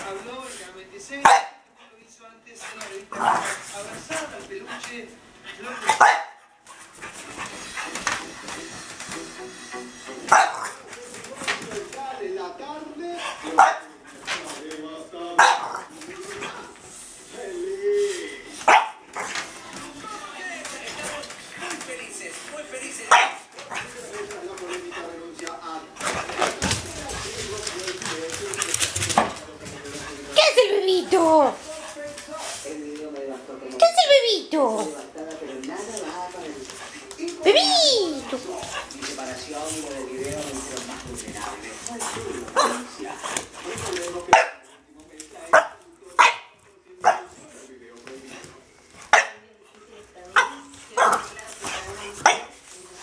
Habló en la 26, lo hizo antes en la revista Abrazada al peluche. En la tarde. Muy felices. La polémica renuncia a... ¿Qué hace el bebito? ¿Qué hace el bebito? ¡Bebito! Mi separación y lo del video me hicieron más vulnerable.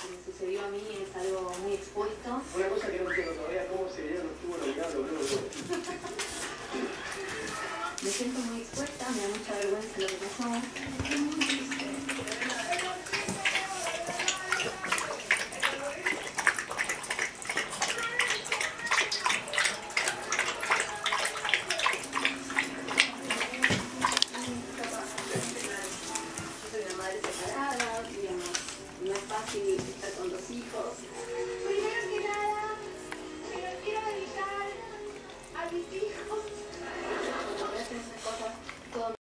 Me sucedió a mí, es algo muy expuesto. Una cosa que no entiendo todavía, ¿cómo se no estuvo nominado luego? Me siento muy expuesta, me da mucha vergüenza lo que pasó. Yo soy una madre separada, digamos, no es fácil